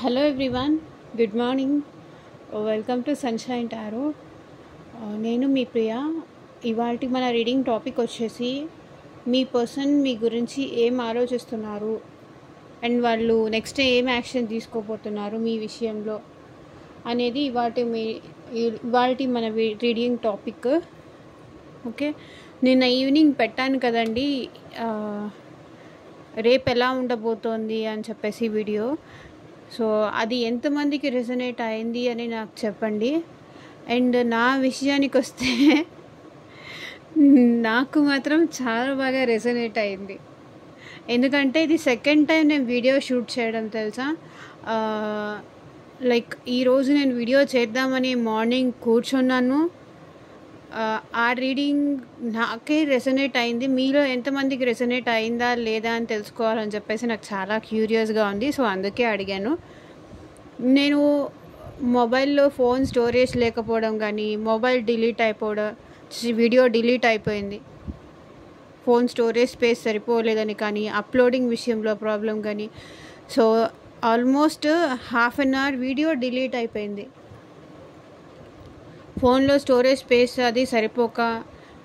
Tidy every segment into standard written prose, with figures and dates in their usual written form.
Hello everyone, good morning. Welcome to sunshine tarot. నేను మీ ప్రియ. ఇవాల్టి మన రీడింగ్ టాపిక్ వచ్చేసి మీ పర్సన్ మీ గురించి ఏం ఆలోచిస్తున్నారు అండ్ వాళ్ళు నెక్స్ట్ ఏం యాక్షన్ తీసుకోబోతున్నారు మీ విషయంలో అనేది ఇవాల్టి మన రీడింగ్ టాపిక్. ఓకే, నిన్న ఈవినింగ్ పెట్టాను కదండి, రేపు ఎలా ఉండబోతోంది అని చెప్పేసి వీడియో. సో అది ఎంతమందికి రెజొనేట్ అయింది అని నాకు చెప్పండి. అండ్ నా విషయానికి వస్తే నాకు మాత్రం చాలా బాగా రెజొనేట్ అయింది. ఎందుకంటే ఇది సెకండ్ టైం నేను వీడియో షూట్ చేయడం తెలుసా. లైక్ ఈరోజు నేను వీడియో చేద్దామని మార్నింగ్ కూర్చున్నాను. ఆ రీడింగ్ నాకే రెజొనేట్ అయింది. మీలో ఎంతమందికి రెజొనేట్ అయిందా లేదా అని తెలుసుకోవాలని చెప్పేసి నాకు చాలా క్యూరియస్గా ఉంది. సో అందుకే అడిగాను. నేను మొబైల్లో ఫోన్ స్టోరేజ్ లేకపోవడం కానీ, మొబైల్ డిలీట్ అయిపోవడం, వీడియో డిలీట్ అయిపోయింది, ఫోన్ స్టోరేజ్ స్పేస్ సరిపోలేదని కానీ, అప్లోడింగ్ విషయంలో ప్రాబ్లం కానీ, so almost half an hour video delete అయిపోయింది. ఫోన్లో స్టోరేజ్ స్పేస్ అది సరిపోక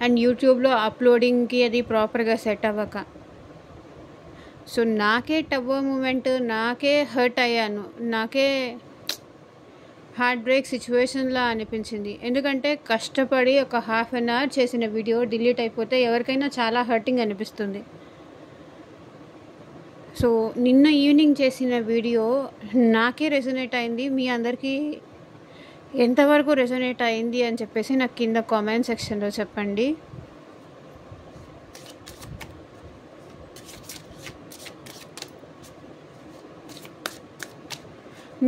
అండ్ యూట్యూబ్లో అప్లోడింగ్కి అది ప్రాపర్గా సెట్ అవ్వక, సో నాకే టవ్ మూమెంట్, నాకే హర్ట్ అయ్యాను, నాకే హార్ట్ బ్రేక్ సిచ్యువేషన్లా అనిపించింది. ఎందుకంటే కష్టపడి ఒక హాఫ్ అన్ అవర్ చేసిన వీడియో డిలీట్ అయిపోతే ఎవరికైనా చాలా హర్టింగ్ అనిపిస్తుంది. సో నిన్న ఈవినింగ్ చేసిన వీడియో నాకే రెజొనేట్ అయింది. మీ అందరికీ ఎంతవరకు రెజొనేట్ అయింది అని చెప్పేసి నాకు కింద కామెంట్ సెక్షన్లో చెప్పండి.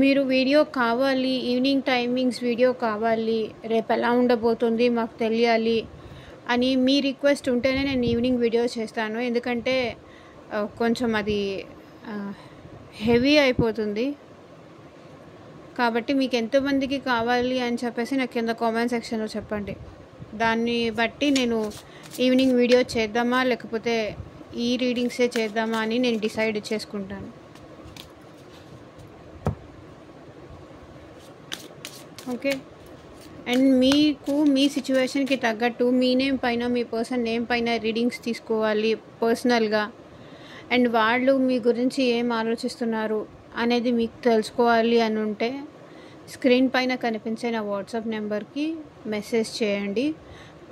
మీరు వీడియో కావాలి, ఈవినింగ్ టైమింగ్స్ వీడియో కావాలి, రేపు ఎలా ఉండబోతుంది మాకు తెలియాలి అని మీ రిక్వెస్ట్ ఉంటేనే నేను ఈవినింగ్ వీడియో చేస్తాను. ఎందుకంటే కొంచెం అది హెవీ అయిపోతుంది. కాబట్టి మీకు ఎంతమందికి కావాలి అని చెప్పేసి నాకు కింద కామెంట్ సెక్షన్లో చెప్పండి. దాన్ని బట్టి నేను ఈవినింగ్ వీడియో చేద్దామా లేకపోతే ఈ రీడింగ్సే చేద్దామా అని నేను డిసైడ్ చేసుకుంటాను. ఓకే, అండ్ మీకు మీ సిచ్యువేషన్కి తగ్గట్టు మీ నేమ్ పైన, మీ పర్సన్ నేమ్ పైన రీడింగ్స్ తీసుకోవాలి పర్సనల్గా. అండ్ వాళ్ళు మీ గురించి ఏం ఆలోచిస్తున్నారు అనేది మీకు తెలుసుకోవాలి అని ఉంటే స్క్రీన్ పైన కనిపించే నా వాట్సాప్ నెంబర్కి మెసేజ్ చేయండి.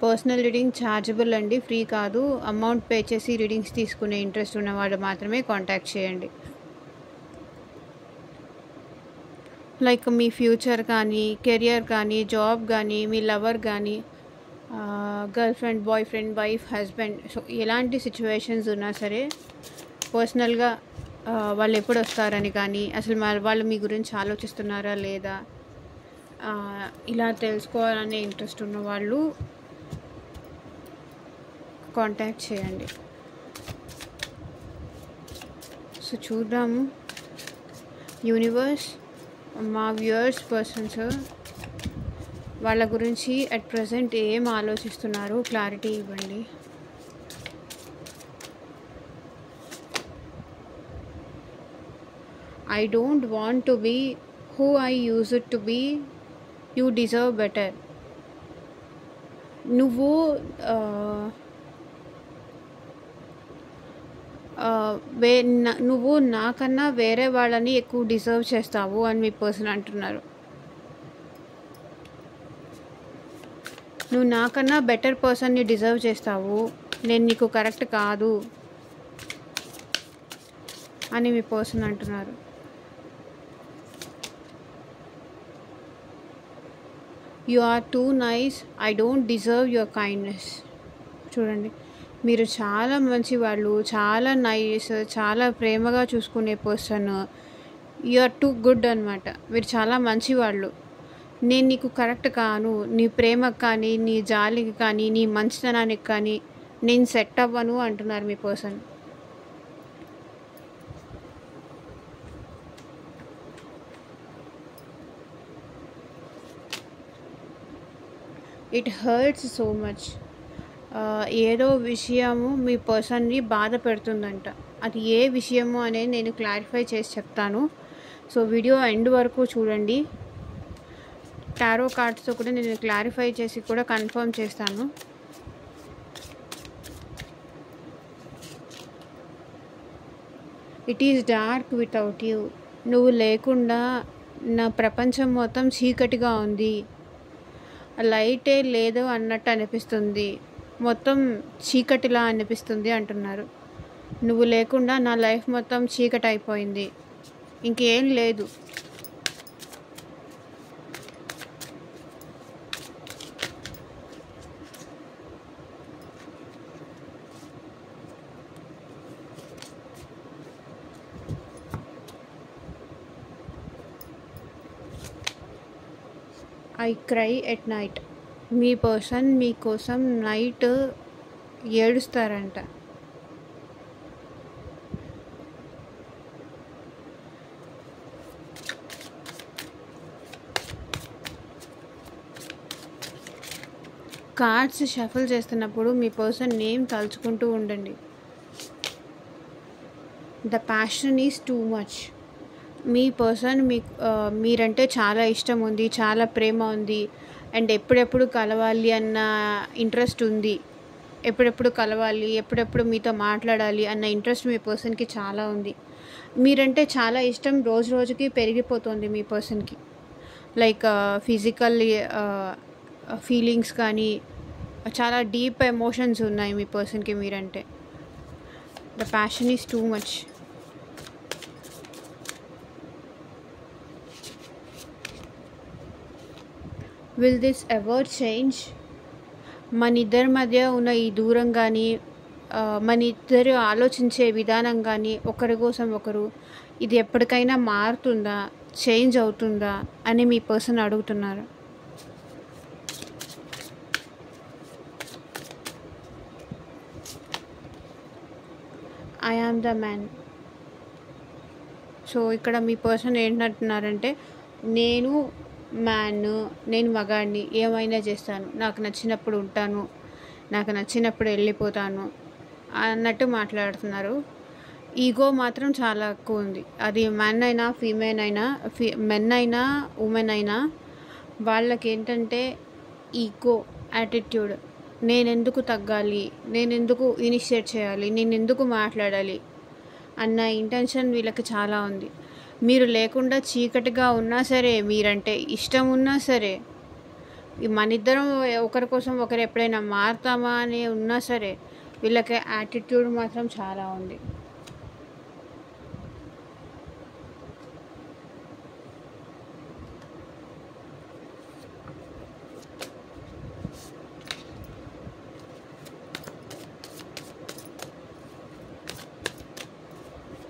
పర్సనల్ రీడింగ్ ఛార్జబుల్ అండి, ఫ్రీ కాదు. అమౌంట్ పే చేసి రీడింగ్స్ తీసుకునే ఇంట్రెస్ట్ ఉన్న వాళ్ళు మాత్రమే కాంటాక్ట్ చేయండి. లైక్ మీ ఫ్యూచర్ కానీ, కెరియర్ కానీ, జాబ్ కానీ, మీ లవర్ కానీ, girl friend, boy friend, wife, husband, so ఎలాంటి సిచ్యువేషన్స్ ఉన్నా సరే పర్సనల్గా వాళ్ళు ఎప్పుడు వస్తారని కానీ, అసలు వాళ్ళు మీ గురించి ఆలోచిస్తున్నారా లేదా ఇలా తెలుసుకోవాలనే ఇంట్రెస్ట్ ఉన్న వాళ్ళు కాంటాక్ట్ చేయండి. సో చూద్దాము యూనివర్స్, మా వ్యూయర్స్ పర్సన్స్ వాళ్ళ గురించి అట్ ప్రజెంట్ ఏం ఆలోచిస్తున్నారు క్లారిటీ ఇవ్వండి. I don't want to be who I used to be. You deserve better. నువ్వు నాకన్నా వేరే వాళ్ళని ఎక్కువ డిజర్వ్ చేస్తావు అని మీ పర్సన్ అంటున్నారు. నువ్వు నాకన్నా బెటర్ పర్సన్ని డిజర్వ్ చేస్తావు, నేను నీకు కరెక్ట్ కాదు అని మీ పర్సన్ అంటున్నారు. You are too nice, I don't deserve your kindness. చూడండి, మీరు చాలా మంచి వాళ్ళు, చాలా నైస్, చాలా ప్రేమగా చూసుకునే person. You are too good అనమాట. మీరు చాలా మంచి వాళ్ళు. నేను నీకు కరెక్ట్ కాను, నీ ప్రేమకు కానీ, నీ జాలికి కానీ, నీ మంచితనానికి కానీ నేను సెట్ అవ్వను అంటున్నారు మీ person. It hurts so much. ఏదో విషయము మీ పర్సన్ని బాధ పెడుతుందంట. అది ఏ విషయము అనేది నేను క్లారిఫై చేసి చెప్తాను. సో వీడియో ఎండ్ వరకు చూడండి. టారో కార్డ్స్తో కూడా నేను క్లారిఫై చేసి కూడా కన్ఫర్మ్ చేస్తాను. It is dark without you. నువ్వు లేకుండా నా ప్రపంచం మొత్తం చీకటిగా ఉంది, లైటే లేదు అన్నట్టు అనిపిస్తుంది, మొత్తం చీకటిలా అనిపిస్తుంది అంటున్నారు. నువ్వు లేకుండా నా లైఫ్ మొత్తం చీకటి అయిపోయింది, ఇంకేం లేదు. I cry at night. Me person మీకోసం నైట్ ఏడుస్తారంట. కార్డ్స్ షఫల్ చేస్తున్నప్పుడు మీ పర్సన్ నేమ్ తలుచుకుంటూ ఉండండి. The passion is too much. Me person మీరంటే చాలా ఇష్టం ఉంది, చాలా ప్రేమ ఉంది, అండ్ ఎప్పుడెప్పుడు కలవాలి అన్న ఇంట్రెస్ట్ ఉంది. ఎప్పుడెప్పుడు కలవాలి, ఎప్పుడెప్పుడు మీతో మాట్లాడాలి అన్న ఇంట్రెస్ట్ మీ పర్సన్కి చాలా ఉంది. మీరంటే చాలా ఇష్టం రోజు రోజుకి పెరిగిపోతుంది మీ పర్సన్కి. లైక్ ఫిజికల్ ఫీలింగ్స్ కానీ చాలా డీప్ ఎమోషన్స్ ఉన్నాయి మీ పర్సన్కి మీరంటే. The passion is too much. Will this ever change? మన ఇద్దరి మధ్య ఉన్న ఈ దూరం కానీ మన ఇద్దరు ఆలోచించే విధానం కానీ ఒకరి కోసం ఒకరు ఇది ఎప్పటికైనా మారుతుందా, చేంజ్ అవుతుందా అని మీ పర్సన్ అడుగుతున్నారు. I am the man. So ఇక్కడ మీ పర్సన్ ఏంటంటున్నారంటే, నేను మ్యాన్, నేను మగాడిని, ఏమైనా చేస్తాను, నాకు నచ్చినప్పుడు ఉంటాను, నాకు నచ్చినప్పుడు వెళ్ళిపోతాను అన్నట్టు మాట్లాడుతున్నారు. ఈగో మాత్రం చాలా ఎక్కువ ఉంది. అది మెన్ అయినా ఫీమేల్ అయినా, మెన్ అయినా ఉమెన్ అయినా వాళ్ళకి ఏంటంటే ఈగో యాటిట్యూడ్. నేనెందుకు తగ్గాలి, నేనెందుకు ఇనిషియేట్ చేయాలి, నేనెందుకు మాట్లాడాలి అన్న ఇంటెన్షన్ వీళ్ళకి చాలా ఉంది. మీరు లేకుండా చీకటిగా ఉన్నా సరే, మీరంటే ఇష్టం ఉన్నా సరే, మనిద్దరం ఒకరి కోసం ఒకరు ఎప్పుడైనా మారుతామా అని ఉన్నా సరే, వీళ్ళకి యాటిట్యూడ్ మాత్రం చాలా ఉంది.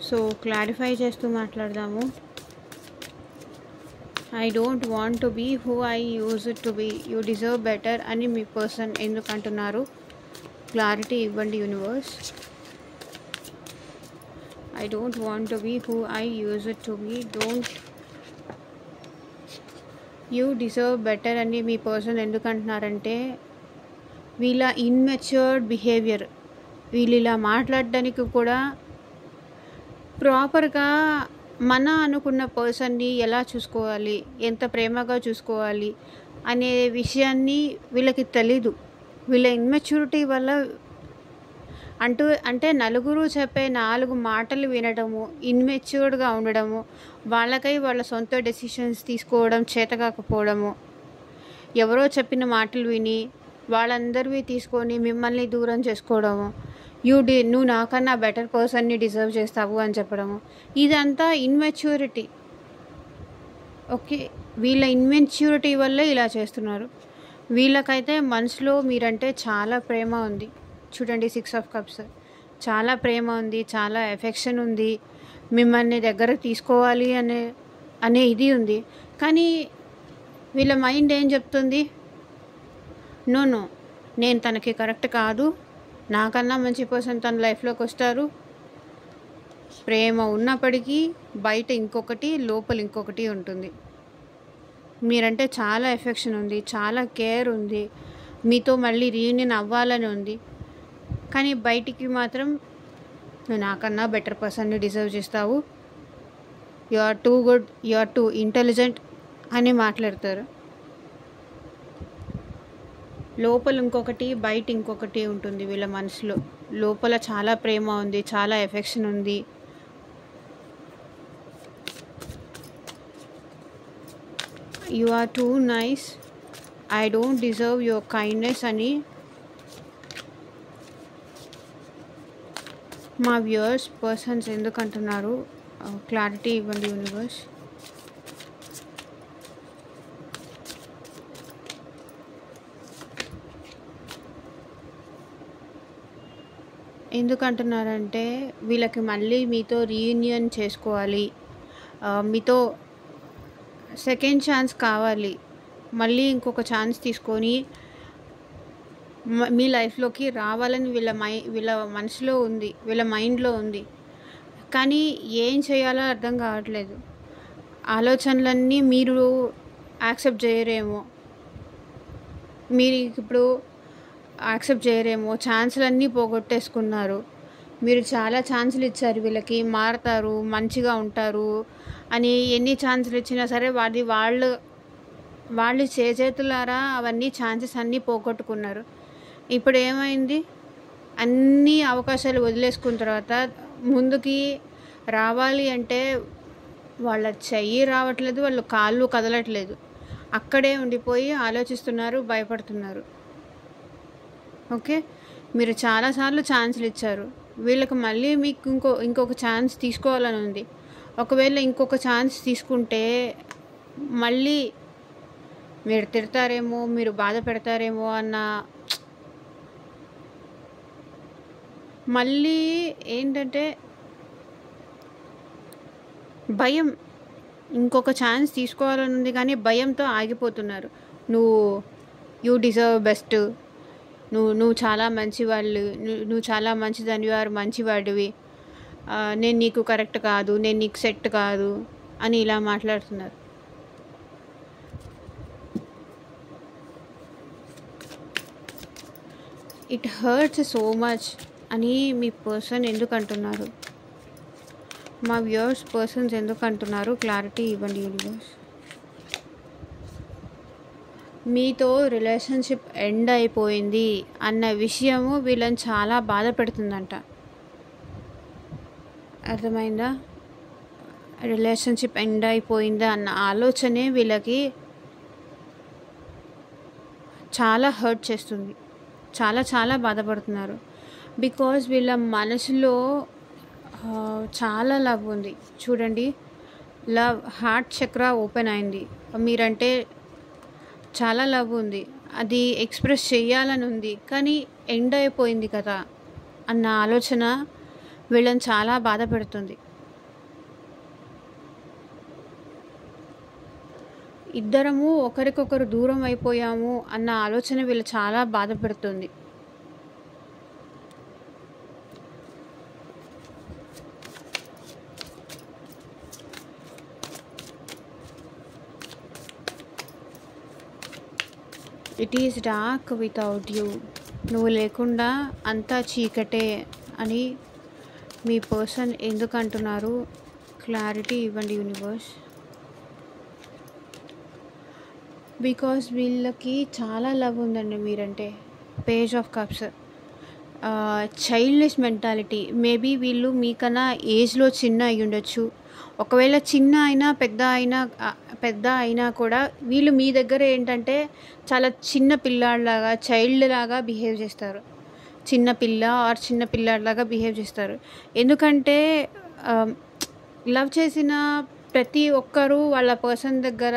సో క్లారిఫై చేస్తూ మాట్లాడదాము. I don't want to be who I use to be, you deserve better అని మీ పర్సన్ ఎందుకు అంటున్నారు? క్లారిటీ ఇవ్వండి universe. I don't want to be who I use to be, don't you deserve better అని మీ person ఎందుకు అంటున్నారంటే, వీళ్ళ ఇన్మెచ్యూర్డ్ బిహేవియర్, వీళ్ళు ఇలా మాట్లాడడానికి కూడా ప్రాపర్గా మన అనుకున్న పర్సన్ని ఎలా చూసుకోవాలి, ఎంత ప్రేమగా చూసుకోవాలి అనే విషయాన్ని వీళ్ళకి తెలీదు. వీళ్ళ ఇన్మెచ్యూరిటీ వల్ల అంటే నలుగురు చెప్పే 4 మాటలు వినడము, ఇన్మెచ్యూర్డ్గా ఉండడము, వాళ్ళకై వాళ్ళ సొంత డెసిషన్స్ తీసుకోవడం చేతకాకపోవడము, ఎవరో చెప్పిన మాటలు విని వాళ్ళందరివి తీసుకొని మిమ్మల్ని దూరం చేసుకోవడము, నువ్వు నాకన్నా బెటర్ పర్సన్ని డిజర్వ్ చేస్తావు అని చెప్పడము, ఇదంతా ఇన్మెచ్యూరిటీ. ఓకే, వీళ్ళ ఇన్మెచ్యూరిటీ వల్లే ఇలా చేస్తున్నారు. వీళ్ళకైతే మనసులో మీరంటే చాలా ప్రేమ ఉంది. చూడండి, 6 ఆఫ్ కప్స్, చాలా ప్రేమ ఉంది, చాలా ఎఫెక్షన్ ఉంది, మిమ్మల్ని దగ్గరకు తీసుకోవాలి అనే ఇది ఉంది. కానీ వీళ్ళ మైండ్ ఏం చెప్తుంది? నో, నేను తనకి కరెక్ట్ కాదు, నాకన్నా మంచి పర్సన్ తన లైఫ్లోకి వస్తారు. ప్రేమ ఉన్నప్పటికీ బయట ఇంకొకటి, లోపల ఇంకొకటి ఉంటుంది. మీరంటే చాలా ఎఫెక్షన్ ఉంది, చాలా కేర్ ఉంది, మీతో మళ్ళీ రీయూనియన్ అవ్వాలని ఉంది. కానీ బయటికి మాత్రం నువ్వు నాకన్నా బెటర్ పర్సన్ని డిజర్వ్ చేస్తావు, you are too good, you are too intelligent అని మాట్లాడతారు. లోపల ఇంకొకటి, బయట ఇంకొకటి ఉంటుంది వీళ్ళ మనసులో. లోపల చాలా ప్రేమ ఉంది, చాలా ఎఫెక్షన్ ఉంది. You are too nice, I don't deserve your kindness అని మా వ్యూయర్స్ పర్సన్స్ ఎందుకు అంటున్నారు? క్లారిటీ ఇవ్వండి యూనివర్స్. ఎందుకంటున్నారంటే వీళ్ళకి మళ్ళీ మీతో రీయూనియన్ చేసుకోవాలి, మీతో సెకండ్ ఛాన్స్ కావాలి, మళ్ళీ ఇంకొక ఛాన్స్ తీసుకొని మీ లైఫ్లోకి రావాలని వీళ్ళ మనసులో ఉంది, వీళ్ళ మైండ్లో ఉంది. కానీ ఏం చేయాలో అర్థం కావట్లేదు. ఆలోచనలన్నీ మీరు యాక్సెప్ట్ చేయరేమో, మీరు ఇప్పుడు యాక్సెప్ట్ చేయరేమో, ఛాన్సులన్నీ పోగొట్టేసుకున్నారు. మీరు చాలా ఛాన్సులు ఇచ్చారు వీళ్ళకి, మారతారు, మంచిగా ఉంటారు అని ఎన్ని ఛాన్సులు ఇచ్చినా సరే వాళ్ళు చేతులారా అవన్నీ ఛాన్సెస్ అన్నీ పోగొట్టుకున్నారు. ఇప్పుడు ఏమైంది? అన్ని అవకాశాలు వదిలేసుకున్న తర్వాత ముందుకి రావాలి అంటే వాళ్ళ చెయ్యి రావట్లేదు, వాళ్ళు కాళ్ళు కదలట్లేదు, అక్కడే ఉండిపోయి ఆలోచిస్తున్నారు, భయపడుతున్నారు. ఓకే, మీరు చాలాసార్లు ఛాన్సులు ఇచ్చారు వీళ్ళకి, మళ్ళీ మీకు ఇంకొక ఛాన్స్ తీసుకోవాలని ఉంది. ఒకవేళ ఇంకొక ఛాన్స్ తీసుకుంటే మళ్ళీ మీరు తిడతారేమో, మీరు బాధ పెడతారేమో అన్న మళ్ళీ ఏంటంటే భయం. ఇంకొక ఛాన్స్ తీసుకోవాలని ఉంది కానీ భయంతో ఆగిపోతున్నారు. యూ డిజర్వ్ బెస్ట్, నువ్వు చాలా మంచివాళ్ళు, నువ్వు చాలా మంచిదని, యు ఆర్ మంచివాడివి, నేను నీకు కరెక్ట్ కాదు, నేను నీకు సెట్ కాదు అని ఇలా మాట్లాడుతున్నారు. ఇట్ హర్ట్స్ సో మచ్ అని మీ పర్సన్ ఎందుకు అంటున్నారు? మా వ్యూయర్స్ పర్సన్స్ ఎందుకు అంటున్నారు? క్లారిటీ ఇవ్వండి యూనివర్స్. మీతో రిలేషన్షిప్ ఎండ్ అయిపోయింది అన్న విషయము వీళ్ళని చాలా బాధ పెడుతుందంట. అర్థమైందా? రిలేషన్షిప్ ఎండ్ అయిపోయిందా అన్న ఆలోచనే వీళ్ళకి చాలా హర్ట్ చేస్తుంది, చాలా చాలా బాధపడుతున్నారు. బికాజ్ వీళ్ళ మనసులో చాలా లవ్ ఉంది. చూడండి, లవ్ హార్ట్ చక్ర ఓపెన్ అయింది. మీరంటే చాలా లవ్ ఉంది, అది ఎక్స్ప్రెస్ చేయాలని ఉంది, కానీ ఎండ్ అయిపోయింది కదా అన్న ఆలోచన వీళ్ళని చాలా బాధ పెడుతుంది. ఇద్దరము ఒకరికొకరు దూరం అయిపోయాము అన్న ఆలోచన వీళ్ళు చాలా బాధ పెడుతుంది. It is dark without you, నువ్వు లేకుండా అంతా చీకటే అని మీ పర్సన్ ఎందుకు అంటున్నారు? క్లారిటీ ఇవ్వండి యూనివర్స్. బికాస్ వీళ్ళకి చాలా లవ్ ఉందండి మీరంటే. Page of cups, childless mentality. Maybe వీళ్ళు మీకన్నా ఏజ్లో చిన్న అయి ఉండొచ్చు. ఒకవేళ చిన్న అయినా పెద్ద అయినా కూడా వీళ్ళు మీ దగ్గర ఏంటంటే చాలా చిన్న పిల్లాడిలాగా, చైల్డ్ లాగా బిహేవ్ చేస్తారు. చిన్న పిల్లాడిలాగా బిహేవ్ చేస్తారు. ఎందుకంటే లవ్ చేసిన ప్రతి ఒక్కరూ వాళ్ళ పర్సన్ దగ్గర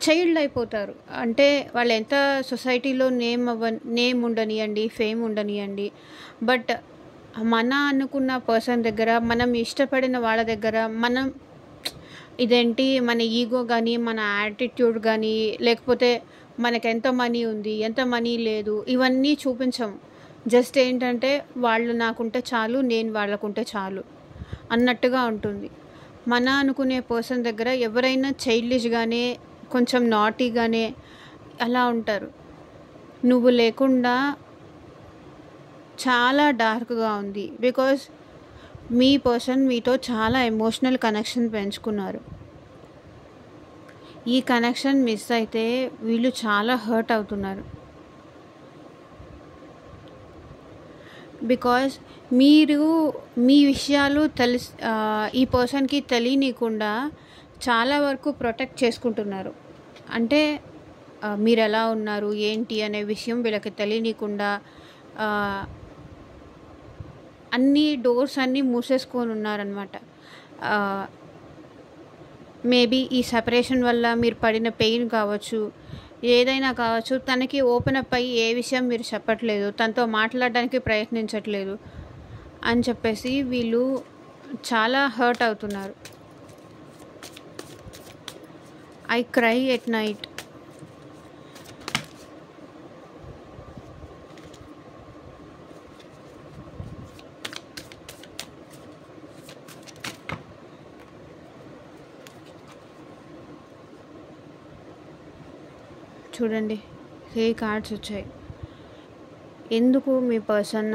చైల్డ్ అయిపోతారు. అంటే వాళ్ళు ఎంత సొసైటీలో నేమ్ ఉండనియండి, ఫేమ్ ఉండనియండి, బట్ మన అనుకున్న పర్సన్ దగ్గర, మనం ఇష్టపడిన వాళ్ళ దగ్గర మనం ఇదేంటి మన ఈగో కానీ, మన యాటిట్యూడ్ కానీ, లేకపోతే మనకు ఎంత మనీ ఉంది, ఎంత మనీ లేదు, ఇవన్నీ చూపించము. జస్ట్ ఏంటంటే వాళ్ళు నాకుంటే చాలు, నేను వాళ్ళకుంటే చాలు అన్నట్టుగా ఉంటుంది. మన అనుకునే పర్సన్ దగ్గర ఎవరైనా చైల్డిష్గానే, కొంచెం నాటీగానే అలా ఉంటారు. నువ్వు లేకుండా చాలా డార్క్గా ఉంది. బికాజ్ మీ పర్సన్ మీతో చాలా ఎమోషనల్ కనెక్షన్ పెంచుకున్నారు. ఈ కనెక్షన్ మిస్ అయితే వీళ్ళు చాలా హర్ట్ అవుతున్నారు. బికాజ్ మీరు మీ విషయాలు ఈ పర్సన్కి తెలియనీయకుండా చాలా వరకు ప్రొటెక్ట్ చేసుకుంటున్నారు. అంటే మీరు ఎలా ఉన్నారు ఏంటి అనే విషయం వీళ్ళకి తెలియనీయకుండా అన్ని డోర్స్ అన్నీ మూసేసుకొని ఉన్నారనమాట. మేబీ ఈ సెపరేషన్ వల్ల మీరు పడిన పెయిన్ కావచ్చు, ఏదైనా కావచ్చు, తనకి ఓపెన్ అప్ అయ్యి ఏ విషయం మీరు చెప్పట్లేదు, తనతో మాట్లాడడానికి ప్రయత్నించట్లేదు అని చెప్పేసి వీళ్ళు చాలా హర్ట్ అవుతున్నారు. I cry at night. చూడండి 3 కార్డ్స్ వచ్చాయి. ఎందుకు మీ పర్సన్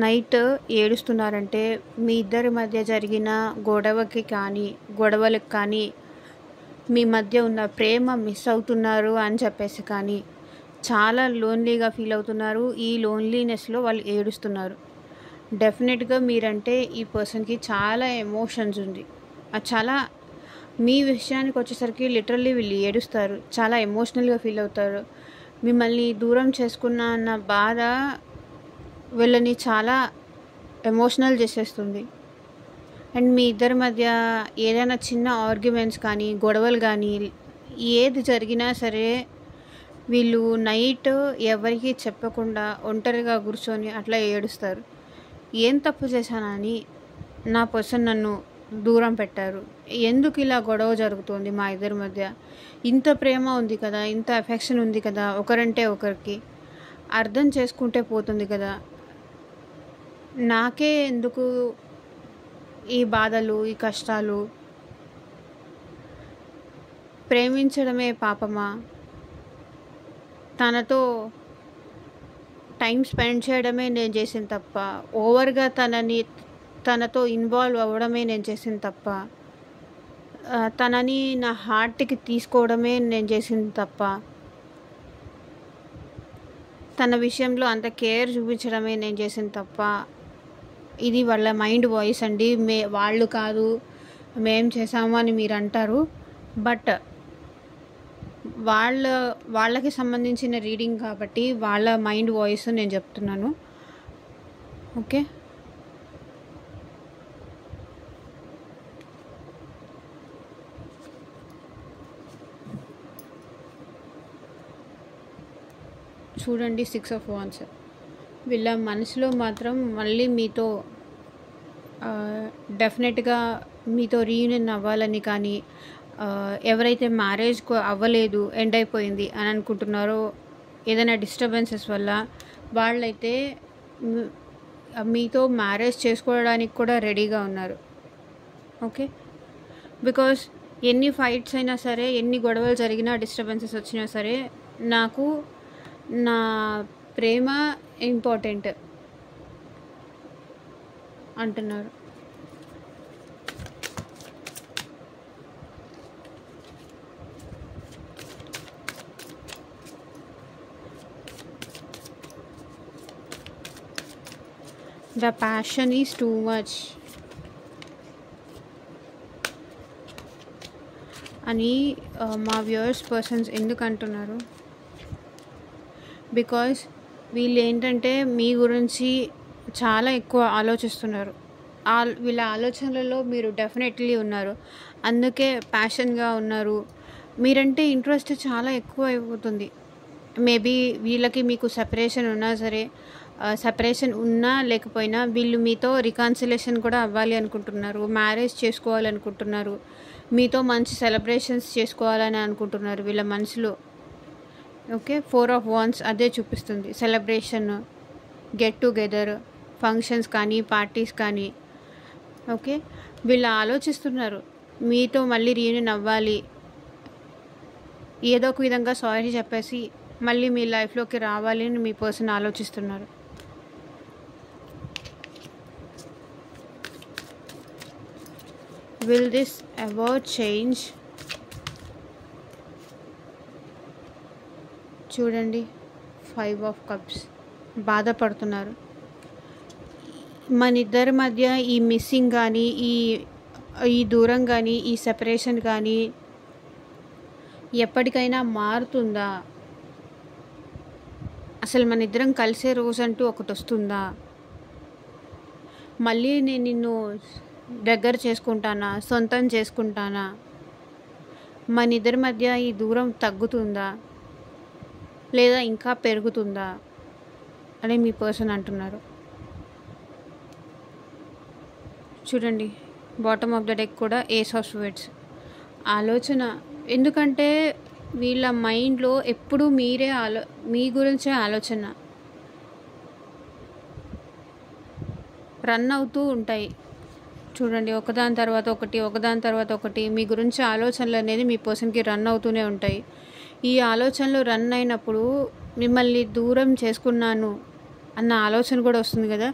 నైట్ ఏడుస్తున్నారంటే మీ ఇద్దరి మధ్య జరిగిన గొడవలకు కానీ మీ మధ్య ఉన్న ప్రేమ మిస్ అవుతున్నారు అని చెప్పేసి కానీ చాలా లోన్లీగా ఫీల్ అవుతున్నారు. ఈ లోన్లీనెస్లో వాళ్ళు ఏడుస్తున్నారు. డెఫినెట్గా మీరంటే ఈ పర్సన్కి చాలా ఎమోషన్స్ ఉంది. అది చాలా మీ విషయానికి వచ్చేసరికి లిటరల్లీ వీళ్ళు ఏడుస్తారు, చాలా ఎమోషనల్గా ఫీల్ అవుతారు. మిమ్మల్ని దూరం చేసుకున్న అన్న బాధ వీళ్ళని చాలా ఎమోషనల్ చేసేస్తుంది. అండ్ మీ ఇద్దరి మధ్య ఏదైనా చిన్న ఆర్గ్యుమెంట్స్ కానీ గొడవలు కానీ ఏది జరిగినా సరే వీళ్ళు నైట్ ఎవరికి చెప్పకుండా ఒంటరిగా కూర్చొని అట్లా ఏడుస్తారు. ఏం తప్పు చేశానని నా పర్సన్ నన్ను దూరం పెట్టారు, ఎందుకు ఇలా గొడవ జరుగుతుంది మా ఇద్దరి మధ్య, ఇంత ప్రేమ ఉంది కదా, ఇంత అఫెక్షన్ ఉంది కదా, ఒకరంటే ఒకరికి అర్థం చేసుకుంటే పోతుంది కదా, నాకే ఎందుకు ఈ బాధలు ఈ కష్టాలు, ప్రేమించడమే పాపమా, తనతో టైం స్పెండ్ చేయడమే నేను చేసిన తప్ప, ఓవర్గా తనతో ఇన్వాల్వ్ అవ్వడమే నేను చేసిన తప్ప, తనని నా హార్ట్కి తీసుకోవడమే నేను చేసింది తప్ప, తన విషయంలో అంత కేర్ చూపించడమే నేను చేసిన తప్ప. ఇది వాళ్ళ మైండ్ వాయిస్ అండి. వాళ్ళు కాదు మేం చేసాము అని మీరు అంటారు, బట్ వాళ్ళకి సంబంధించిన రీడింగ్ కాబట్టి వాళ్ళ మైండ్ వాయిస్ నేను చెప్తున్నాను. ఓకే, చూడండి 6 of Wands. వీళ్ళ మనసులో మాత్రం మళ్ళీ మీతో డెఫినెట్గా మీతో రీయూనియన్ అవ్వాలని కానీ, ఎవరైతే మ్యారేజ్ అవ్వలేదు ఎండ్ అయిపోయింది అని అనుకుంటున్నారో ఏదైనా డిస్టర్బెన్సెస్ వల్ల వాళ్ళైతే మీతో మ్యారేజ్ చేసుకోవడానికి కూడా రెడీగా ఉన్నారు. ఓకే, బికాస్ ఎన్ని ఫైట్స్ అయినా సరే, ఎన్ని గొడవలు జరిగినా, డిస్టర్బెన్సెస్ వచ్చినా సరే నాకు నా ప్రేమ ఇంపార్టెంట్ అంటున్నారు. The passion is too much అని మా వ్యూవర్స్ పర్సన్స్ ఎందుకు అంటున్నారు? బికాజ్ వీళ్ళు ఏంటంటే మీ గురించి చాలా ఎక్కువ ఆలోచిస్తున్నారు. వీళ్ళ ఆలోచనలలో మీరు డెఫినెట్లీ ఉన్నారు, అందుకే ప్యాషన్గా ఉన్నారు. మీరంటే ఇంట్రెస్ట్ చాలా ఎక్కువ అయిపోతుంది. మేబీ వీళ్ళకి మీకు సెపరేషన్ ఉన్నా సరే, సెపరేషన్ ఉన్నా లేకపోయినా వీళ్ళు మీతో రికాన్సిలేషన్ కూడా అవ్వాలి అనుకుంటున్నారు, మ్యారేజ్ చేసుకోవాలనుకుంటున్నారు, మీతో మంచి సెలబ్రేషన్స్ చేసుకోవాలని అనుకుంటున్నారు వీళ్ళ మనసులో. ఓకే, 4 of Wands అదే చూపిస్తుంది. సెలబ్రేషన్, గెట్ టుగెదర్, ఫంక్షన్స్ కానీ పార్టీస్ కానీ. ఓకే, వీళ్ళు ఆలోచిస్తున్నారు మీతో మళ్ళీ రీయూనియన్ అవ్వాలి, ఏదో ఒక విధంగా సారీ చెప్పేసి మళ్ళీ మీ లైఫ్లోకి రావాలి అని మీ పర్సన్ ఆలోచిస్తున్నారు. Will this ever change? చూడండి, 5 ఆఫ్ కప్స్. బాధపడుతున్నారు. మన ఇద్దరి మధ్య ఈ మిస్సింగ్ కానీ, ఈ దూరం కానీ, ఈ సెపరేషన్ కానీ ఎప్పటికైనా మారుతుందా? అసలు మన ఇద్దరం కలిసే రోజంటూ ఒకటి వస్తుందా? మళ్ళీ నేను నిన్ను దగ్గర చేసుకుంటానా, సొంతం చేసుకుంటానా? మన ఇద్దరి మధ్య ఈ దూరం తగ్గుతుందా లేదా ఇంకా పెరుగుతుందా అని మీ పర్సన్ అంటున్నారు. చూడండి, బాటమ్ ఆఫ్ ద డెక్ కూడా ఏస్ ఆఫ్ స్వర్డ్స్. ఆలోచన, ఎందుకంటే వీళ్ళ మైండ్లో ఎప్పుడు మీ గురించే ఆలోచన రన్ అవుతూ ఉంటాయి. చూడండి, ఒకదాని తర్వాత ఒకటి మీ గురించి ఆలోచనలు అనేది మీ పర్సన్కి రన్ అవుతూనే ఉంటాయి. ఈ ఆలోచనలు రన్ అయినప్పుడు మిమ్మల్ని దూరం చేసుకున్నాను అన్న ఆలోచన కూడా వస్తుంది కదా.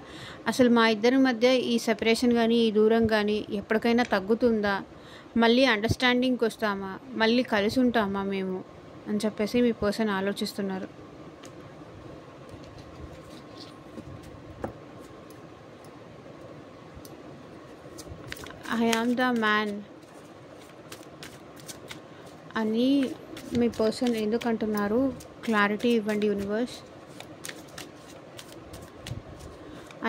అసలు మా ఇద్దరి మధ్య ఈ సెపరేషన్ కానీ, ఈ దూరం కానీ ఎప్పటికైనా తగ్గుతుందా? మళ్ళీ అండర్స్టాండింగ్కి వస్తామా? మళ్ళీ కలిసి ఉంటామా మేము అని చెప్పేసి మీ పర్సన్ ఆలోచిస్తున్నారు. ఐ యామ్ ద మ్యాన్ అని మీ పర్సన్ ఎందుకు అంటున్నారు? క్లారిటీ ఇవ్వండి universe.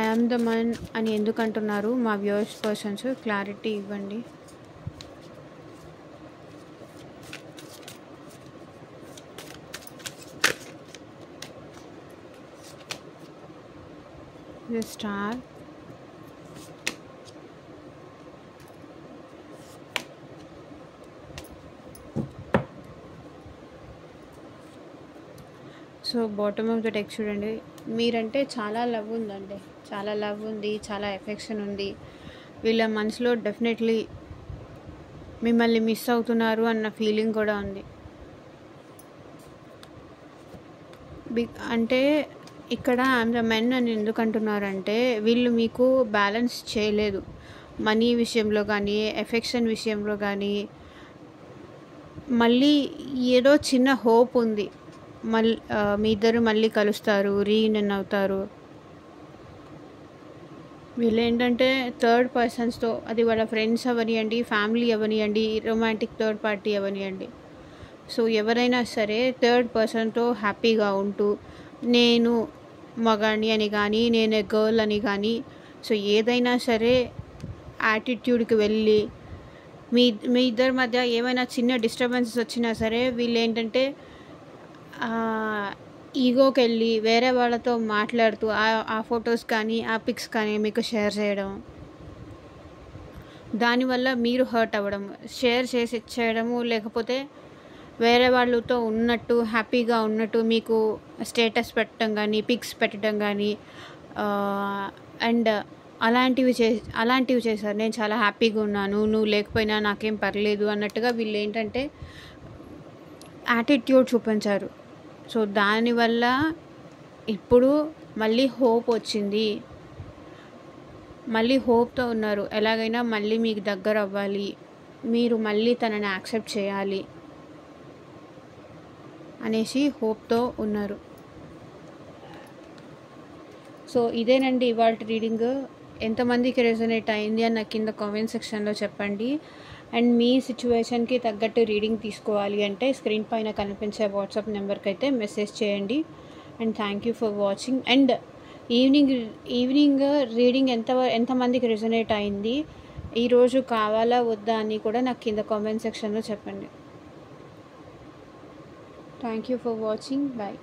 I am the man అని ఎందుకు అంటున్నారు మా వ్యూవర్స్ పర్సన్స్? క్లారిటీ ఇవ్వండి. The star, so bottom of the deck చూడండి, మీరంటే చాలా లవ్ ఉందండి, చాలా లవ్ ఉంది, చాలా ఎఫెక్షన్ ఉంది. వీళ్ళ మనసులో డెఫినెట్లీ మిమ్మల్ని మిస్ అవుతున్నారు అన్న ఫీలింగ్ కూడా ఉంది. అంటే ఇక్కడ ఐమ్ ద మెన్ అని ఎందుకు అంటున్నారంటే, వీళ్ళు మీకు బ్యాలెన్స్ చేయలేదు. మనీ విషయంలో కానీ, ఎఫెక్షన్ విషయంలో కానీ. మళ్ళీ ఏదో చిన్న హోప్ ఉంది, మీ ఇద్దరు మళ్ళీ కలుస్తారు, రీయూనియన్ అవుతారు. వీళ్ళు ఏంటంటే థర్డ్ పర్సన్స్తో, అది వాళ్ళ ఫ్రెండ్స్ అవనివ్వండి, ఫ్యామిలీ అవనివ్వండి, రొమాంటిక్ థర్డ్ పార్టీ అవనివ్వండి, సో ఎవరైనా సరే థర్డ్ పర్సన్తో హ్యాపీగా ఉంటూ, నేను మగాడిని అని కానీ, నేను గర్ల్ అని కానీ, సో ఏదైనా సరే యాటిట్యూడ్కి వెళ్ళి మీ ఇద్దరి మధ్య ఏమైనా చిన్న డిస్టర్బెన్సెస్ వచ్చినా సరే వీళ్ళు ఏంటంటే ఈగోకి వెళ్ళి వేరే వాళ్ళతో మాట్లాడుతూ ఆ ఫొటోస్ కానీ, ఆ పిక్స్ కానీ మీకు షేర్ చేయడం, దానివల్ల మీరు హర్ట్ అవ్వడం, షేర్ చేసి చేయడము, లేకపోతే వేరే వాళ్ళతో ఉన్నట్టు హ్యాపీగా ఉన్నట్టు మీకు స్టేటస్ పెట్టడం కానీ, పిక్స్ పెట్టడం కానీ, అండ్ అలాంటివి చేశారు. నేను చాలా హ్యాపీగా ఉన్నాను, నువ్వు లేకపోయినా నాకేం పర్లేదు అన్నట్టుగా వీళ్ళు ఏంటంటే యాటిట్యూడ్ చూపించారు. సో దానివల్ల ఇప్పుడు మళ్ళీ హోప్ వచ్చింది, మళ్ళీ హోప్తో ఉన్నారు. ఎలాగైనా మళ్ళీ మీకు దగ్గర అవ్వాలి, మీరు మళ్ళీ తనని యాక్సెప్ట్ చేయాలి అనేసి హోప్తో ఉన్నారు. సో ఇదేనండి ఇవాళ రీడింగ్. ఎంతమందికి రెజొనేట్ అయింది అని నాకు కింద కామెంట్ సెక్షన్లో చెప్పండి. అండ్ మీ సిచ్యువేషన్కి తగ్గట్టు రీడింగ్ తీసుకోవాలి అంటే స్క్రీన్ పైన కనిపించే వాట్సాప్ నెంబర్కి అయితే మెసేజ్ చేయండి. And thank you for watching. And evening reading ఎంతమందికి రెజొనేట్ అయింది, ఈరోజు కావాలా వద్దా అని కూడా నాకు కింద కామెంట్ సెక్షన్లో చెప్పండి. Thank you for watching. Bye.